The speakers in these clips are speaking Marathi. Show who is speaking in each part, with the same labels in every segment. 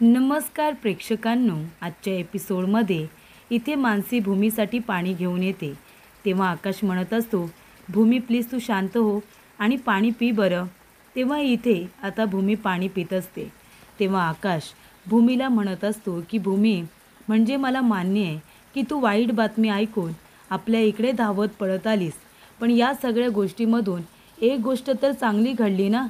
Speaker 1: नमस्कार प्रेक्षकांनो, आजच्या एपिसोडमध्ये इथे मानसी भूमीसाठी पाणी घेऊन येते. तेव्हा आकाश म्हणत असतो, भूमी प्लीज तू शांत हो आणि पाणी पी बरं. तेव्हा इथे आता भूमी पाणी पित असते. तेव्हा आकाश भूमीला म्हणत असतो की भूमी, म्हणजे मला मान्य आहे की तू वाईट बातमी ऐकून आपल्या इकडे धावत पळत आलीस, पण या सगळ्या गोष्टीमधून एक गोष्ट तर चांगली घडली ना,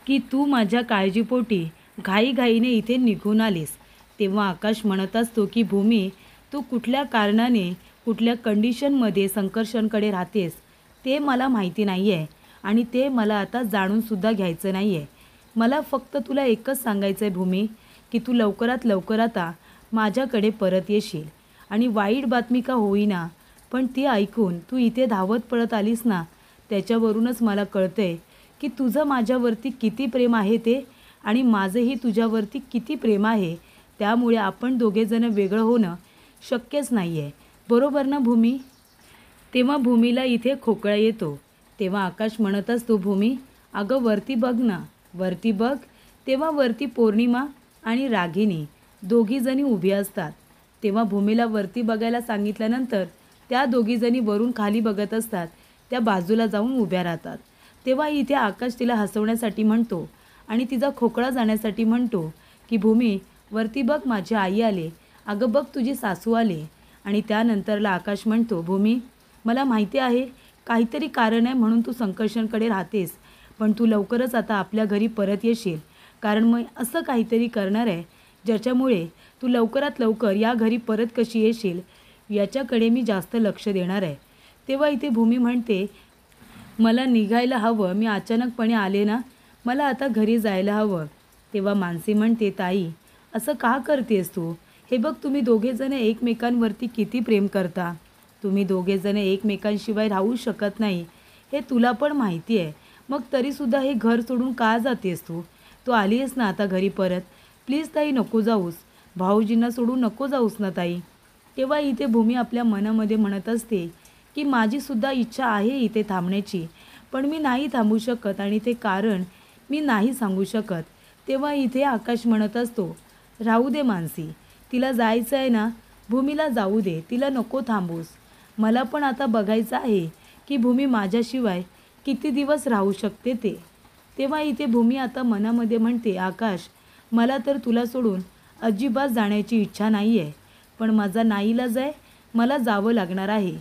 Speaker 1: की तू माझ्या काळजीपोटी घाईघाईने इथे निघून आलीस. तेव्हा आकाश म्हणत असतो की भूमी, तू कुठल्या कारणाने कुठल्या कंडिशनमध्ये संकर्षणकडे राहतेस ते मला माहिती नाही आहे आणि ते मला आता जाणूनसुद्धा घ्यायचं नाही आहे. मला फक्त तुला एकच सांगायचं आहे भूमी, की तू लवकरात लवकर आता माझ्याकडे परत येशील. आणि वाईट बातमी का होईना, पण ती ऐकून तू इथे धावत पळत आलीस ना, त्याच्यावरूनच मला कळतंय की तुझं माझ्यावरती किती प्रेम आहे ते, आणि माझंही तुझ्यावरती किती प्रेम आहे. त्यामुळे आपण दोघेजणं वेगळं होणं शक्यच नाही आहे, बरोबर ना भूमी? तेव्हा भूमीला इथे खोकळा येतो. तेव्हा आकाश म्हणत असतो, भूमी अगं वरती बघ ना, वरती बघ. तेव्हा वरती पौर्णिमा आणि रागिनी दोघीजणी उभी असतात. तेव्हा भूमीला वरती बघायला सांगितल्यानंतर त्या दोघीजणी वरून खाली बघत असतात. त्या बाजूला जाऊन उभ्या राहतात. तेव्हा इथे आकाश तिला हसवण्यासाठी म्हणतो आणि तिचा खोकळा जाण्यासाठी म्हणतो की भूमी वरती बघ, माझी आई आले, अगं बघ तुझी सासू आले. आणि त्यानंतरला आकाश म्हणतो, भूमी मला माहिती आहे काहीतरी कारण आहे म्हणून तू संकर्षणकडे राहतेस, पण तू लवकरच आता आपल्या घरी परत येशील, कारण मग असं काहीतरी करणार आहे ज्याच्यामुळे तू लवकरात लवकर या घरी परत कशी येशील याच्याकडे मी जास्त लक्ष देणार आहे. तेव्हा इथे भूमी म्हणते, मला निघायला हवं, मी अचानकपणे आले ना, मला आता घरी जायला हवं. तेव्हा मानसी म्हणते, ताई असं का करतेस तू? हे बघ, तुम्ही दोघेजण एकमेकांवरती किती प्रेम करता. तुम्ही दोघेजण एकमेकांशिवाय राहू शकत नाही, हे तुला पण माहिती आहे. मग तरीसुद्धा हे घर सोडून का जातेस तू? तू आली आहेस ना आता घरी परत, प्लीज ताई नको जाऊस, भाऊजींना सोडून नको जाऊस ना ताई. तेव्हा इथे भूमी आपल्या मनामध्ये म्हणत असते की माझीसुद्धा इच्छा आहे इथे थांबण्याची, पण मी नाही थांबू शकत आणि ते कारण मी नाही सांगू शकत. तेव्हा इथे आकाश म्हणत असतो, राहू दे मानसी, तिला जायचं आहे ना, भूमीला जाऊ दे, तिला नको थांबूस. मला पण आता बघायचं आहे की भूमी माझ्याशिवाय किती दिवस राहू शकते ते. तेव्हा इथे भूमी आता मनामध्ये म्हणते, आकाश मला तर तुला सोडून अजिबात जाण्याची इच्छा नाही आहे, पण माझा नाईलाज आहे, मला जावं लागणार आहे.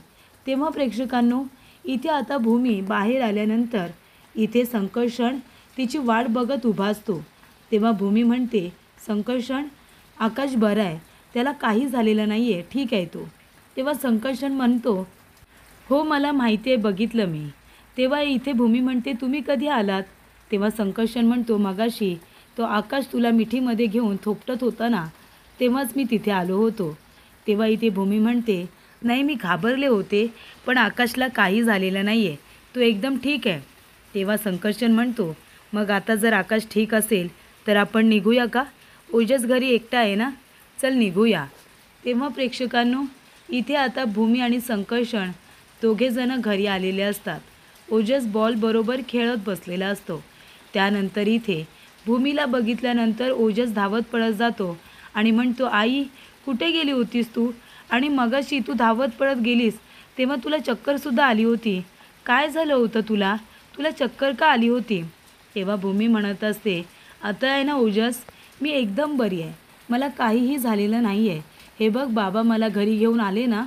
Speaker 1: तेव्हा प्रेक्षकांनो, इथे आता भूमी बाहेर आल्यानंतर इथे संकर्षण तिची वाट बघत उभा असतो. तेव्हा भूमी म्हणते, संकर्षण आकाश बरा आहे, त्याला काही झालेलं नाही आहे, ठीक आहे तो. तेव्हा संकर्षण म्हणतो, हो मला माहिती आहे, बघितलं मी. तेव्हा इथे भूमी म्हणते, तुम्ही कधी आलात? तेव्हा संकर्षण म्हणतो, मगाशी तो आकाश तुला मिठीमध्ये घेऊन थोपटत होता ना, तेव्हाच मी तिथे आलो होतो. तेव्हा इथे भूमी म्हणते, नाही मी घाबरले होते, पण आकाशला काही झालेलं नाही आहे, तो एकदम ठीक आहे. तेव्हा संकर्षण म्हणतो, मग आता जर आकाश ठीक असेल तर आपण निघूया का? ओजस घरी एकटा आहे ना, चल निघूया. तेव्हा प्रेक्षकांनो, इथे आता भूमी आणि संकर्षण दोघेजणं घरी आलेले असतात. ओजस बॉल बरोबर खेळत बसलेला असतो. त्यानंतर इथे भूमीला बघितल्यानंतर ओजस धावत पळत जातो आणि म्हणतो, आई कुठे गेली होतीस तू? आणि मगाशी तू धावत पळत गेलीस तेव्हा तुला चक्करसुद्धा आली होती, काय झालं होतं तुला? तुला चक्कर का आली होती? तेव्हा भूमी म्हणत असते, आता आहे ना ओजस, मी एकदम बरी आहे, मला काहीही झालेलं नाही आहे. हे बघ बाबा मला घरी घेऊन आले ना,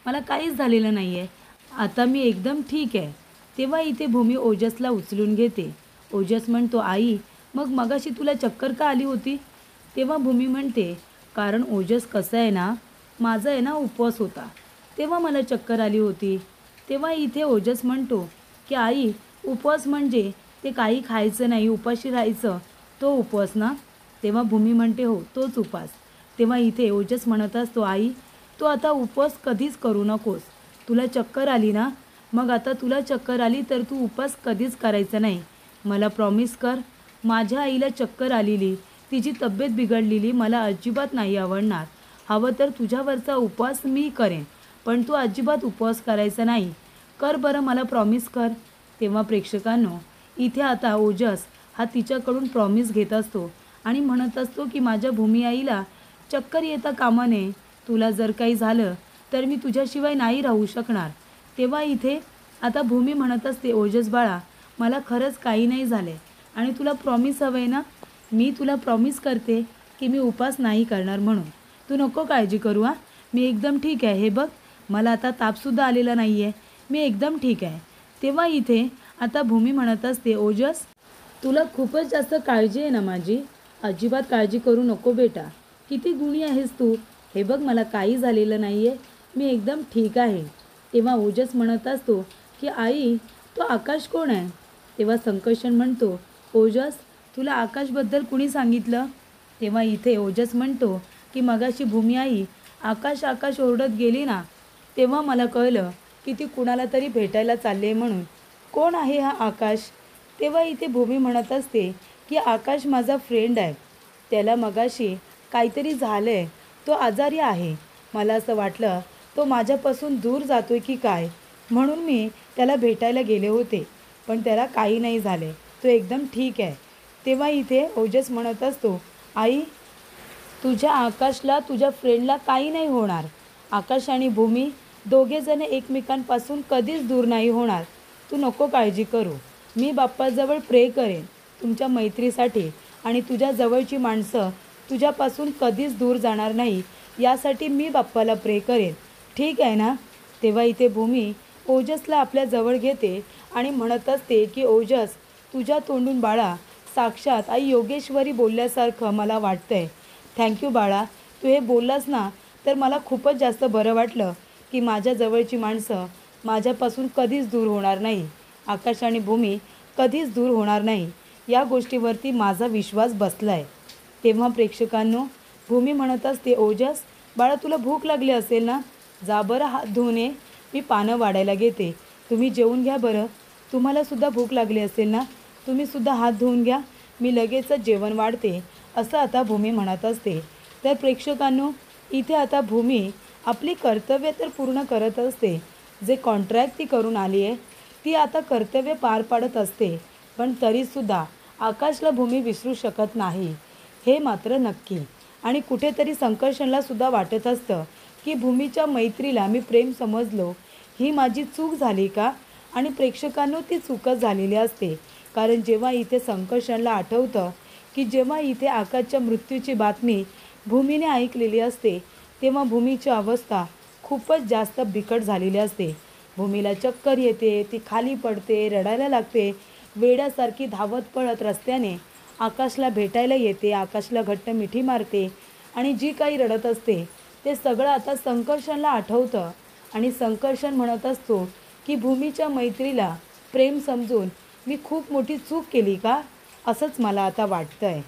Speaker 1: मला काहीच झालेलं नाही आहे, आता मी एकदम ठीक आहे. तेव्हा इथे भूमी ओजसला उचलून घेते. ओजस म्हणतो, आई मग मगाशी तुला चक्कर का आली होती? तेव्हा भूमी म्हणते, कारण ओजस कसं आहे ना, माझा आहे ना उपवास होता, तेव्हा मला चक्कर आली होती. तेव्हा इथे ओजस म्हणतो की आई, उपवास म्हणजे ते काही खायचं नाही, उपाशी राहायचं, तो उपवास ना? तेव्हा भूमी म्हणते, हो तोच उपवास. तेव्हा इथे ओजस म्हणत असतो, आई तू आता उपवास कधीच करू नकोस, तुला चक्कर आली ना, मग आता तुला चक्कर आली तर तू उपवास कधीच करायचा नाही, मला प्रॉमिस कर. माझ्या आईला चक्कर आलेली, तिची तब्येत बिघडलेली मला अजिबात नाही आवडणार. हवं तर तुझ्यावरचा उपवास मी करेन, पण तू अजिबात उपवास करायचा नाही, कर बरं, मला प्रॉमिस कर. तेव्हा प्रेक्षकांनो, इथे आता ओजस हा तिच्याकडून प्रॉमिस घेत असतो आणि म्हणत असतो की माझ्या भूमी आईला चक्कर येता कामा नये. तुला जर काही झालं तर मी तुझ्याशिवाय नाही राहू शकणार. तेव्हा इथे आता भूमी म्हणत असते, ओजस बाळा, मला खरंच काही नाही झालं आहे आणि तुला प्रॉमिस हवं आहे ना. मी तुला प्रॉमिस करते की मी उपास नाही करणार म्हणून. तू नको काळजी करू हां. मी एकदम ठीक आहे. हे बघ, मला आता तापसुद्धा आलेला नाही आहे. मी एकदम ठीक आहे. तेव्हा इथे आता भूमी म्हणत असते, ओजस, तुला खूपच जास्त काळजी आहे ना माझी. अजिबात काळजी करू नको बेटा. किती गुणी आहेस तू. हे बघ, मला काही झालेलं नाही आहे. मी एकदम ठीक आहे. तेव्हा ओजस म्हणत असतो की आई, तो आकाश कोण आहे. तेव्हा संकर्षण म्हणतो, ओजस, तुला आकाशबद्दल कुणी सांगितलं. तेव्हा इथे ओजस म्हणतो की मगाशी भूमी आई आकाश आकाश ओरडत गेली ना, तेव्हा मला कळलं की ती कुणाला तरी भेटायला चालली आहे म्हणून. कोण आहे हा आकाश. तेव्हा इथे भूमी म्हणत असते की आकाश माझा फ्रेंड आहे. त्याला मगाशी काहीतरी झालं आहे. तो आजारी आहे. मला असं वाटलं तो माझ्यापासून दूर जातो आहे की काय, म्हणून मी त्याला भेटायला गेले होते. पण त्याला काही नाही झाले. तो एकदम ठीक आहे. तेव्हा इथे ओजस म्हणत असतो, आई, तुझ्या आकाशला, तुझ्या फ्रेंडला काही नाही होणार. आकाश आणि भूमी दोघेजण एकमेकांपासून कधीच दूर नाही होणार. तू नको काळजी करू. मी बाप्पाजवळ प्रे करेन तुमच्या मैत्रीसाठी आणि तुझ्या जवळची माणसं तुझ्यापासून कधीच दूर जाणार नाही यासाठी मी बाप्पाला प्रे करेन. ठीक आहे ना. तेव्हा इथे भूमी ओजसला आपल्या जवळ घेते आणि म्हणत असते की ओजस, तुझ्या तोंडून बाळा साक्षात आई योगेश्वरी बोलल्यासारखं मला वाटतंय. थँक्यू बाळा. तू हे बोललास ना तर मला खूपच जास्त बरं वाटलं की माझ्या जवळची माणसं माझ्यापासून कधीच दूर होणार नाही. आकाश आणि भूमी कधीच दूर होणार नाही या गोष्टीवरती माझा विश्वास बसला आहे. तेव्हा प्रेक्षकांनो, भूमी म्हणत असते, ओजस बाळा, तुला भूक लागली असेल ना. जा बरं हात धुवून ये. मी पानं वाढायला घेते. तुम्ही जेवून घ्या बरं. तुम्हालासुद्धा भूक लागली असेल ना. तुम्हीसुद्धा हात धुवून घ्या. मी लगेचच जेवण वाढते. असं आता भूमी म्हणत असते. तर प्रेक्षकांनो, इथे आता भूमी आपली कर्तव्य तर पूर्ण करत असते. जे कॉन्ट्रॅक्ट ती करून आली आहे ती आता कर्तव्य पार पाडत असते. पण तरीसुद्धा आकाशला भूमी विसरू शकत नाही, हे मात्र नक्की. आणि कुठेतरी संकर्षणलासुद्धा वाटत असतं की भूमीच्या मैत्रीला मी प्रेम समजलो, ही माझी चूक झाली का. आणि प्रेक्षकांनो, ती चूकच झालेली असते. कारण जेव्हा इथे संकर्षणला आठवतं की जेव्हा इथे आकाशच्या मृत्यूची बातमी भूमीने ऐकलेली असते तेव्हा भूमीची अवस्था खूपच जास्त बिकट झालेली असते. भूमीला चक्कर येते, ती खाली पडते, रडायला लागते. वेड्यासारखी धावत पळत रस्त्याने आकाशला भेटायला येते. आकाशला घट्ट मिठी मारते आणि जी काही रडत असते ते सगळं आता संकर्षणला आठवतं. आणि संकर्षण म्हणत असतो की भूमीच्या मैत्रीला प्रेम समजून मी खूप मोठी चूक केली का, असंच मला आता वाटतं आहे.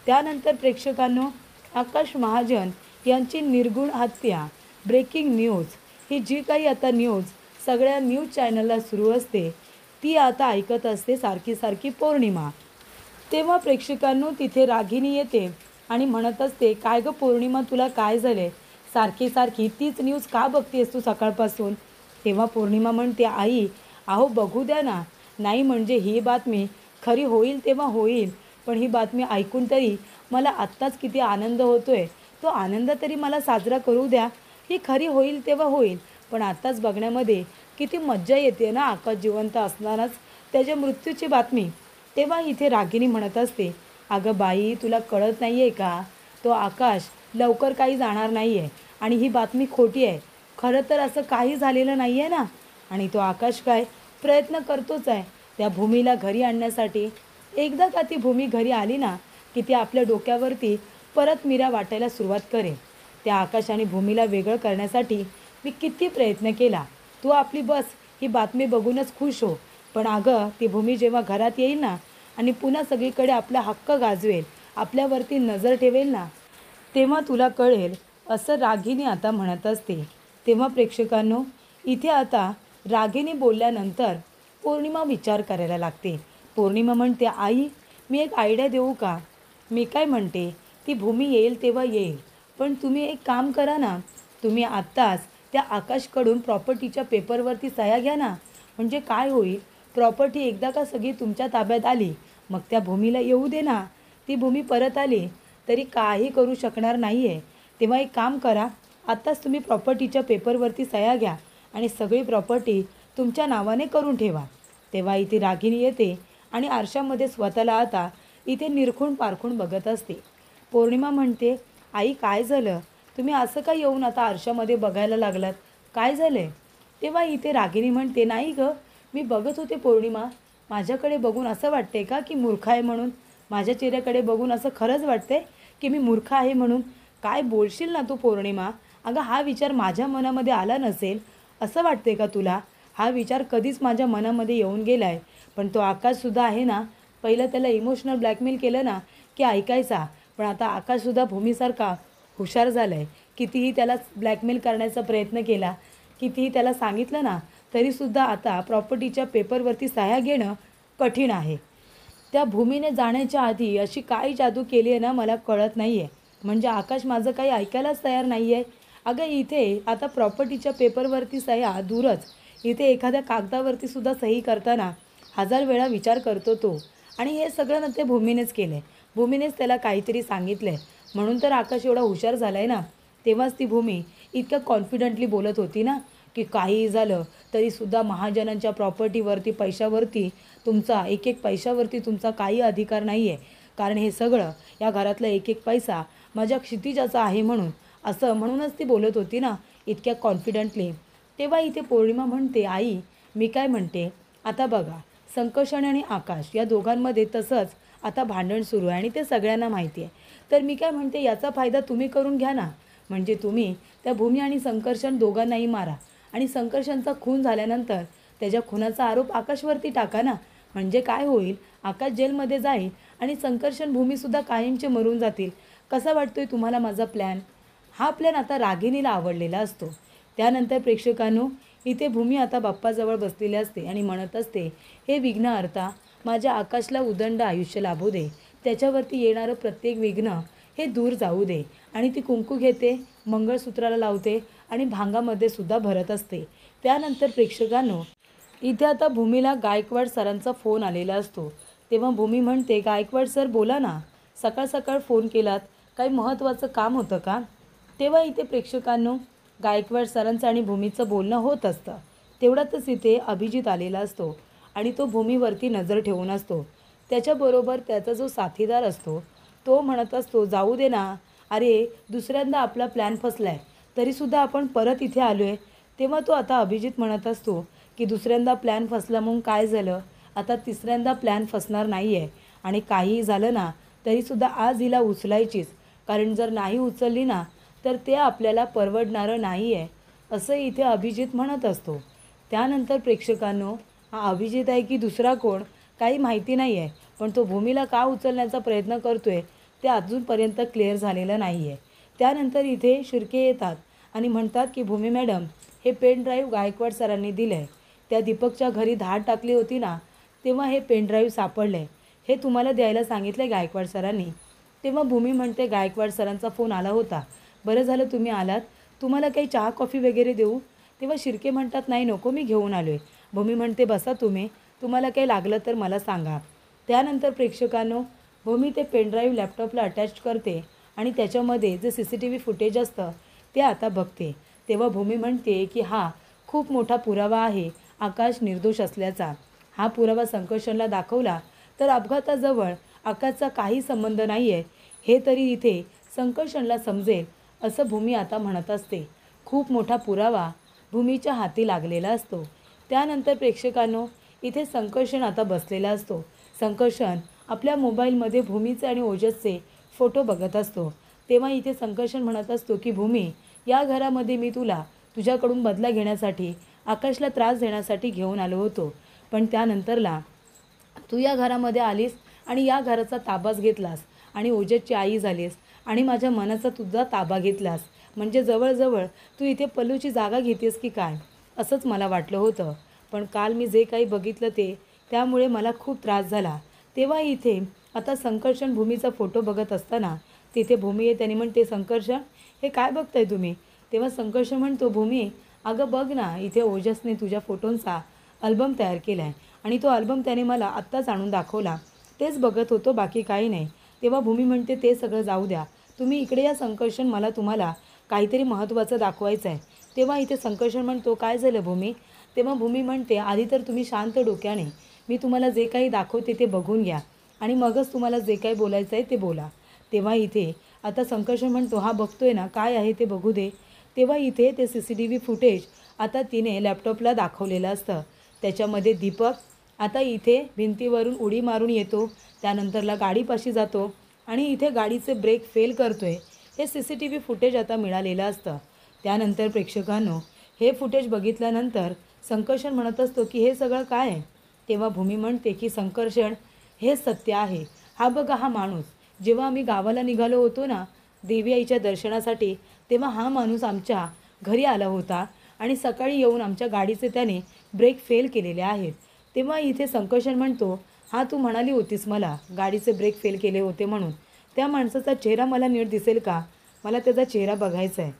Speaker 1: त्यानंतर प्रेक्षकांनो, आकाश महाजन यांची निर्गुण हत्या, ब्रेकिंग न्यूज, ही जी काही आता न्यूज सगळ्या न्यूज चॅनलला सुरू असते ती आता ऐकत असते सारखी सारखी पौर्णिमा. तेव्हा प्रेक्षकांनो, तिथे रागिनी येते आणि म्हणत असते, काय गं पौर्णिमा, तुला काय झाले. सारखी सारखी तीच न्यूज का बघतेस तू सकाळपासून. तेव्हा पौर्णिमा म्हणते, आई, अहो बघू द्या ना. नाही म्हणजे ही बातमी खरी होईल तेव्हा होईल, पण ही बातमी ऐकून तरी मला आत्ताच किती आनंद होतोय. तो आनंद तरी मला साजरा करू द्या. ही खरी होईल तेव्हा होईल, पण आत्ताच बघण्यामध्ये किती मज्जा येते ना. आकाश जिवंत असणारच त्याच्या मृत्यूची बातमी. तेव्हा इथे रागिनी म्हणत असते, अगं बाई, तुला कळत नाही आहे का. तो आकाश लवकर काही जाणार नाही आहे आणि ही बातमी खोटी आहे. खरं तर असं काही झालेलं नाही आहे ना. आणि तो आकाश काय प्रयत्न करतोच आहे त्या भूमीला घरी आणण्यासाठी. एकदा का ती भूमी घरी आली ना की ती आपल्या डोक्यावरती परत मिऱ्या वाटायला सुरुवात करेल. त्या आकाश आणि भूमीला वेगळं करण्यासाठी मी किती प्रयत्न केला. तू आपली बस ही बातमी बघूनच खुश हो. पण अगं, ती भूमी जेव्हा घरात येईल ना आणि पुन्हा सगळीकडे आपला हक्क गाजवेल, आपल्यावरती नजर ठेवेल ना, तेव्हा तुला कळेल, असं रागिनी आता म्हणत असते. तेव्हा प्रेक्षकांनो, इथे आता रागिनी बोलल्यानंतर पौर्णिमा विचार करायला लागते. पौर्णिमा म्हणते, आई, मी एक आयडिया देऊ का. मी काय म्हणते, ती भूमी येईल तेव्हा येईल, पण तुम्ही एक काम करा ना. तुम्ही आत्ताच त्या आकाशकडून प्रॉपर्टीच्या पेपरवरती सह्या घ्या ना. म्हणजे काय होईल, प्रॉपर्टी एकदा का सगळी तुमच्या ताब्यात आली मग त्या भूमीला येऊ दे ना. ती भूमी परत आली तरी काही करू शकणार नाही आहे. तेव्हा एक काम करा, आत्ताच तुम्ही प्रॉपर्टीच्या पेपरवरती सह्या घ्या आणि सगळी प्रॉपर्टी तुमच्या नावाने करून ठेवा. तेव्हा इथे रागिनी येते आणि आरशामध्ये स्वतःला आता इथे निरखून पारखून बघत असते. पौर्णिमा म्हणते, आई काय झालं? तुम्ही असं का येऊन आता आरशामध्ये बघायला लागलात? काय झालं आहे? तेव्हा इथे रागिनी म्हणते, नाही गं, मी बघत होते पौर्णिमा. माझ्याकडे बघून असं वाटते का की मूर्ख आहे म्हणून? माझ्या चेहऱ्याकडे बघून असं खरंच वाटते की मी मूर्ख आहे म्हणून? काय बोलशील ना तू पौर्णिमा? अगं हा विचार माझ्या मनामध्ये आला नसेल असं वाटते का तुला? हा विचार कधीच माझ्या मनामध्ये येऊन गेला आहे. पण तो आकाशसुद्धा आहे ना, पहिलं त्याला इमोशनल ब्लॅकमेल केलं ना की ऐकायचा. पण आता आकाशसुद्धा भूमीसारखा हुशार झाला आहे. कितीही त्याला ब्लॅकमेल करण्याचा प्रयत्न केला, कितीही त्याला सांगितलं ना, तरीसुद्धा आता प्रॉपर्टीच्या पेपरवरती सह्या घेणं कठीण आहे. त्या भूमीने जाण्याच्या आधी अशी काय जादू केली आहे ना, मला कळत नाही आहे. म्हणजे आकाश माझं काही ऐकायलाच तयार नाही आहे. अगं इथे आता प्रॉपर्टीच्या पेपरवरती सह्या दूरच, इथे एखाद्या कागदावरती सुद्धा सही करताना 1000 वेळा विचार करतो तो. आणि हे सगळं ना ते भूमीनेच केलं आहे. भूमीनेच त्याला काहीतरी सांगितलं आहे. म्हणून तर आकाश एवढा हुशार झाला आहे ना. तेव्हाच ती भूमी इतक्या कॉन्फिडंटली बोलत होती ना की काहीही झालं तरीसुद्धा महाजनांच्या प्रॉपर्टीवरती, पैशावरती तुमचा एक एक पैशावरती तुमचा काही अधिकार नाही आहे. कारण हे सगळं या घरातला एक एक पैसा माझ्या क्षितिजाचा आहे म्हणून. असं म्हणूनच ती बोलत होती ना इतक्या कॉन्फिडंटली. तेव्हा इथे पौर्णिमा म्हणते, आई मी काय म्हणते, आता बघा संकर्षण आणि आकाश या दोघांमध्ये तसंच आता भांडण सुरू आहे आणि ते सगळ्यांना माहिती आहे. तर मी काय म्हणते, याचा फायदा तुम्ही करून घ्या ना. म्हणजे तुम्ही त्या भूमी आणि संकर्षण दोघांनाही मारा आणि संकर्षणचा खून झाल्यानंतर त्याच्या खुनाचा आरोप आकाशवरती टाका ना. म्हणजे काय होईल, आकाश जेलमध्ये जाईल आणि संकर्षण भूमीसुद्धा कायमचे मरून जातील. कसा वाटतोय तुम्हाला माझा प्लॅन? हा प्लॅन आता रागिनीला आवडलेला असतो. त्यानंतर प्रेक्षकांनो, इथे भूमी आता बाप्पाजवळ बसलेली असते आणि म्हणत असते, हे विघ्न अर्था, माझ्या आकाशला उदंड आयुष्य लाभू दे. त्याच्यावरती येणारं प्रत्येक विघ्न हे दूर जाऊ दे. आणि ती कुंकू घेते, मंगळसूत्राला लावते आणि भांगामध्ये सुद्धा भरत असते. त्यानंतर प्रेक्षकांनो, इथे आता भूमीला गायकवाड सरांचा फोन आलेला असतो. तेव्हा भूमी म्हणते, गायकवाड सर बोला ना, सकाळ सकाळ फोन केलात, काही महत्त्वाचं काम होतं का? तेव्हा इथे प्रेक्षकांनो, गायकवाड सरांचं आणि भूमीचं बोलणं होत असतं. तेवढ्यातच इथे अभिजित आलेला असतो आणि तो भूमीवरती नजर ठेवून असतो. त्याच्याबरोबर त्याचा जो साथीदार असतो तो म्हणत असतो, जाऊ दे ना, अरे दुसऱ्यांदा आपला प्लॅन फसला आहे तरीसुद्धा आपण परत इथे आलो आहे. तेव्हा तो आता अभिजित म्हणत असतो की दुसऱ्यांदा प्लॅन फसला म्हणून काय झालं, आता तिसऱ्यांदा प्लॅन फसणार नाही आहे. आणि काहीही झालं ना तरीसुद्धा आज हिला उचलायचीच, कारण जर नाही उचलली ना तर ते आपल्याला परवडणारं नाही आहे, असं इथे अभिजित म्हणत असतो. त्यानंतर प्रेक्षकांनो, हा अभिजित आहे की दुसरा कोण काही माहिती नाही आहे, पण तो भूमीला का उचलण्याचा प्रयत्न करतो आहे ते अजूनपर्यंत क्लिअर झालेलं नाही आहे. त्यानंतर इथे शिर्के येतात आणि म्हणतात की भूमी मॅडम, हे पेन ड्राईव्ह गायकवाड सरांनी दिलं आहे. त्या दीपकच्या घरी धाड टाकली होती ना, तेव्हा हे पेन ड्राईव्ह सापडलं आहे. हे तुम्हाला द्यायला सांगितलं आहे गायकवाड सरांनी. तेव्हा भूमी म्हणते, गायकवाड सरांचा फोन आला होता, बरं झालं तुम्ही आलात. तुम्हाला काही चहा कॉफी वगैरे देऊ? तेव्हा शिर्के म्हणतात, नाही नको, मी घेऊन आलो आहे. भूमी म्हणते, बसा तुम्ही, तुम्हाला काही लागलं तर मला सांगा. त्यानंतर प्रेक्षकांनो, भूमी ते पेनड्राईव्ह लॅपटॉपला अटॅच करते आणि त्याच्यामध्ये जे CCTV फुटेज असतं ते आता बघते. तेव्हा भूमी म्हणते की हा खूप मोठा पुरावा आहे आकाश निर्दोष असल्याचा. हा पुरावा संकर्षणला दाखवला तर अपघाताजवळ आकाशचा काही संबंध नाही आहे हे तरी इथे संकर्षणला समजेल, असं भूमी आता म्हणत असते. खूप मोठा पुरावा भूमीच्या हाती लागलेला असतो. त्यानंतर प्रेक्षकांनो, इथे संकर्षण आता बसलेला असतो. संकर्षण आपल्या मोबाईलमध्ये भूमीचे आणि ओजसचे फोटो बघत असतो. तेव्हा इथे संकर्षण म्हणत असतो की भूमी, या घरामध्ये मी तुला तुझ्याकडून बदला घेण्यासाठी, आकाशला त्रास देण्यासाठी घेऊन आलो होतो. पण त्यानंतरला तू या घरामध्ये आलीस आणि या घराचा ताबाच घेतलास आणि ओजसची आई झालीस आणि माझ्या मनाचा तुझा ताबा घेतलास. म्हणजे जवळजवळ तू इथे पल्लूची जागा घेतेस की काय, असंच मला वाटलं होतं. पण काल मी जे काही बघितलं त्यामुळे मला खूप त्रास झाला. तेव्हा इथे आता संकर्षण भूमीचा फोटो बघत असताना तिथे भूमी आहे. त्याने म्हणते, संकर्षण हे काय बघताय तुम्ही? तेव्हा संकर्षण म्हणतो, भूमी अगं बघ ना, इथे ओजसने तुझ्या फोटोंचा अल्बम तयार केला आहे आणि तो अल्बम त्याने मला आत्ताच आणून दाखवला, तेच बघत होतो, बाकी काही नाही. तेव्हा भूमी म्हणते ते सगळं जाऊ द्या, तुम्ही इकडे या संकर्षण, मला तुम्हाला काहीतरी महत्त्वाचं दाखवायचं आहे. तेव्हा इथे संकर्षण म्हणतो काय झालं भूमी? तेव्हा भूमी म्हणते आधी तर तुम्ही शांत डोक्याने मी तुम्हाला जे काही दाखवते ते बघून घ्या आणि मगच तुम्हाला जे काही बोलायचं आहे ते बोला. तेव्हा इथे आता संकर्षण म्हणतो हा बघतोय ना काय आहे ते बघू दे. तेव्हा इथे ते CCTV फुटेज आता तिने लॅपटॉपला दाखवलेलं असतं. त्याच्यामध्ये दीपक आता इथे भिंतीवरून उडी मारून येतो, त्यानंतरला गाडीपाशी जातो आणि इथे गाडीचे ब्रेक फेल करतोय. हे CCTV फुटेज आता मिळालेलं असतं. त्यानंतर प्रेक्षकांनो हे फुटेज बघितल्यानंतर संकर्षण म्हणत असतो की हे सगळं काय आहे? तेव्हा भूमी म्हणते की संकर्षण हे सत्य आहे. हा बघा हा माणूस, जेव्हा आम्ही गावाला निघालो होतो ना देवी आईच्या दर्शनासाठी, तेव्हा हा माणूस आमच्या घरी आला होता आणि सकाळी येऊन आमच्या गाडीचे त्याने ब्रेक फेल केलेले आहेत. तेव्हा इथे संकर्षण म्हणतो हा तू म्हणाली होतीस मला गाडीचे ब्रेक फेल केले होते म्हणून, त्या माणसाचा चेहरा मला नीट दिसेल का? मला त्याचा चेहरा बघायचा आहे.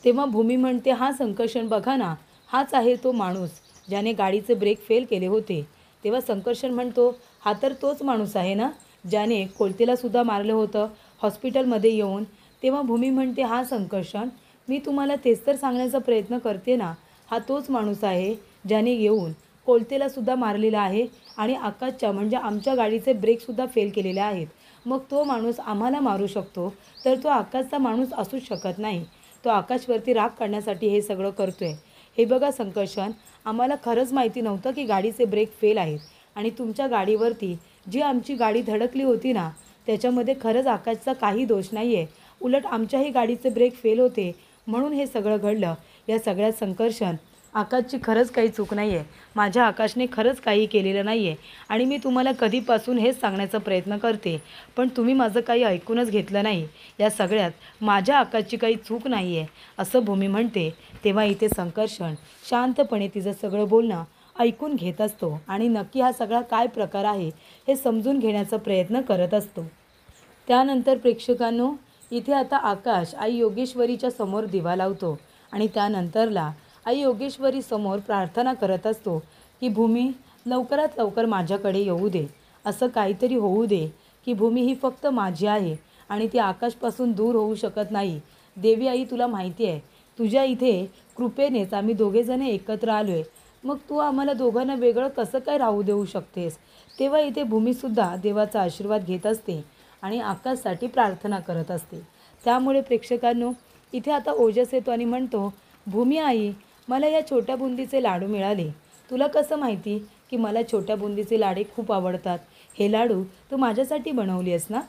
Speaker 1: तेव्हा भूमी म्हणते हा संकर्षण बघा ना, हाच आहे तो माणूस ज्याने गाडीचे ब्रेक फेल केले होते. तेव्हा संकर्षण म्हणतो हा तर तोच माणूस आहे ना ज्याने कोलतेलासुद्धा मारलं होतं हॉस्पिटलमध्ये येऊन. तेव्हा भूमी म्हणते हा संकर्षण, मी तुम्हाला तेच तर सांगण्याचा प्रयत्न करते ना, हा तोच माणूस आहे ज्याने येऊन कोलतेलासुद्धा मारलेला आहे आणि आकाशच्या म्हणजे आमच्या गाडीचे ब्रेकसुद्धा फेल केलेले आहेत. मग तो माणूस आम्हाला मारू शकतो तर तो आकाशचा माणूस असूच शकत नाही. तो आकाशवरती राग काढण्यासाठी हे सगळं करतोय. हे बघा संकर्षण, आम्हाला खरंच माहिती नव्हतं की गाडीचे ब्रेक फेल आहेत आणि तुमच्या गाडीवरती जी आमची गाडी धडकली होती ना त्याच्यामध्ये खरंच आकाशचा काही दोष नाही आहे. उलट आमच्याही गाडीचे ब्रेक फेल होते म्हणून हे सगळं घडलं. या सगळ्यात संकर्षण आकाशची खरंच काही चूक नाही आहे. माझ्या आकाशने खरंच काही केलेलं नाही आहे आणि मी तुम्हाला कधीपासून हेच सांगण्याचा प्रयत्न करते, पण तुम्ही माझं काही ऐकूनच घेतलं नाही. या सगळ्यात माझ्या आकाशची काही चूक नाही आहे असं भूमी म्हणते. तेव्हा इथे संकर्षण शांतपणे तिचं सगळं बोलणं ऐकून घेत असतो आणि नक्की हा सगळा काय प्रकार आहे हे समजून घेण्याचा प्रयत्न करत असतो. त्यानंतर प्रेक्षकांनो इथे आता आकाश आई योगेश्वरीच्या समोर दिवा लावतो आणि त्यानंतरला आई योगेश्वरी समोर प्रार्थना करत असतो की भूमी लवकरात लवकर माझ्याकडे येऊ दे, असं काहीतरी होऊ दे की भूमी ही फक्त माझी आहे आणि ती आकाशपासून दूर होऊ शकत नाही. देवी आई तुला माहिती आहे तुझ्या इथे कृपेनेच आम्ही दोघेजण एकत्र आलो आहे, मग तू आम्हाला दोघांना वेगळं कसं काय राहू देऊ शकतेस? तेव्हा इथे भूमीसुद्धा देवाचा आशीर्वाद घेत असते आणि आकाशसाठी प्रार्थना करत असते. त्यामुळे प्रेक्षकांनो इथे आता ओजस येतो आणि म्हणतो भूमी आई मला या छोट्या बुंदीचे लाडू मिळाले. तुला कसं माहिती की मला छोट्या बुंदीचे लाडू खूप आवडतात? हे लाडू तू माझ्यासाठी बनवली आहेस ना?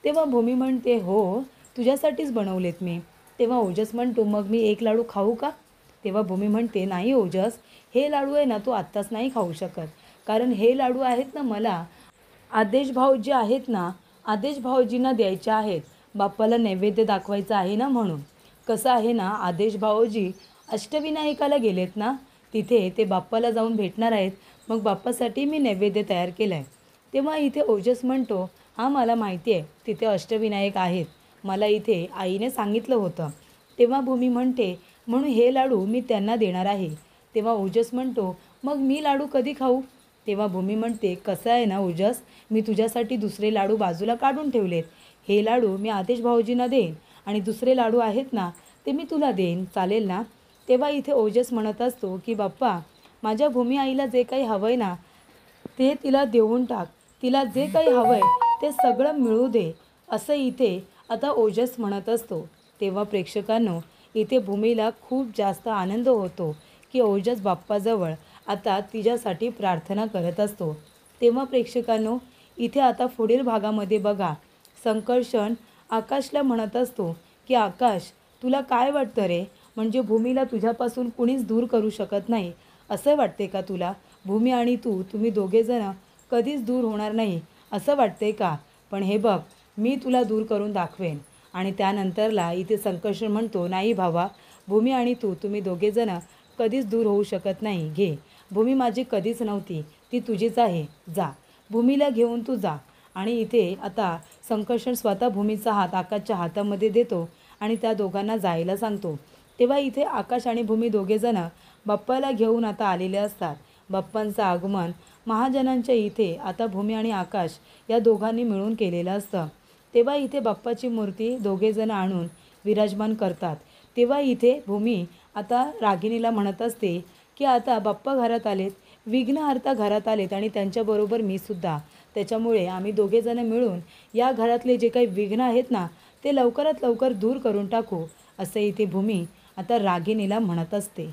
Speaker 1: तेव्हा भूमी म्हणते हो तुझ्यासाठीच बनवलेत मी. तेव्हा ओजस म्हणतो मग मी एक लाडू खाऊ का? तेव्हा भूमी म्हणते नाही ओजस, हे लाडू आहे ना तू आत्ताच नाही खाऊ शकत, कारण हे लाडू आहेत ना मला आदेश भाऊ जे आहेत ना आदेश भाऊजींना द्यायचे आहेत. बाप्पाला नैवेद्य दाखवायचं आहे ना म्हणून. कसं आहे ना आदेश भाऊजी अष्टविनायकाला गेलेत ना, तिथे ते बाप्पाला जाऊन भेटणार आहेत. मग बाप्पासाठी मी नैवेद्य तयार केला आहे. तेव्हा इथे ओजस म्हणतो हां मला माहिती आहे तिथे अष्टविनायक आहेत, मला इथे आईने सांगितलं होतं. तेव्हा भूमी म्हणते म्हणून हे लाडू मी त्यांना देणार आहे. तेव्हा ओजस म्हणतो मग मी लाडू कधी खाऊ? तेव्हा भूमी म्हणते कसं आहे ना ओजस, मी तुझ्यासाठी दुसरे लाडू बाजूला काढून ठेवलेत. हे लाडू मी आदेश भाऊजींना देईन आणि दुसरे लाडू आहेत ना ते मी तुला देईन, चालेल ना? तेव्हा इथे ओजस म्हणत असतो की बाप्पा माझ्या भूमी आईला जे काही हवं आहे ना ते तिला देऊन टाक, तिला जे काही हवं आहे ते सगळं मिळू दे, असं इथे आता ओजस म्हणत असतो. तेव्हा प्रेक्षकांनो इथे भूमीला खूप जास्त आनंद होतो की ओजस बाप्पाजवळ आता तिच्यासाठी प्रार्थना करत असतो. तेव्हा प्रेक्षकांनो इथे आता पुढील भागामध्ये बघा संकर्षण आकाशला म्हणत असतो की आकाश तुला काय वाटतं रे, म्हणजे भूमीला तुझ्यापासून कुणीच दूर करू शकत नाही असं वाटते का तुला? भूमी आणि तुम्ही दोघेजण कधीच दूर होणार नाही असं वाटते का? पण हे बघ मी तुला दूर करून दाखवेन. आणि त्यानंतरला इथे संकर्षण म्हणतो नाही भावा, भूमी आणि तुम्ही दोघेजण कधीच दूर होऊ शकत नाही. घे, भूमी माझी कधीच नव्हती, ती तुझीच आहे, जा भूमीला घेऊन तू जा. आणि इथे आता संकर्षण स्वतः भूमीचा हात आकाशच्या हातामध्ये देतो आणि त्या दोघांना जायला सांगतो. तेव्हा इथे आकाश आणि भूमी दोघेजण बाप्पाला घेऊन आता आलेले असतात. बाप्पांचं आगमन महाजनांच्या इथे आता भूमी आणि आकाश या दोघांनी मिळून केलेलं असतं. तेव्हा इथे बाप्पाची मूर्ती दोघेजण आणून विराजमान करतात. तेव्हा इथे भूमी आता रागिणीला म्हणत असते की आता बाप्पा घरात आलेत, विघ्नहर्ता घरात आलेत आणि त्यांच्याबरोबर मी सुद्धा. त्याच्यामुळे आम्ही दोघेजण मिळून या घरातले जे काही विघ्न आहेत ना ते लवकरात लवकर दूर करून टाकू, असं इथे भूमी आता रागिणीला म्हणत असते.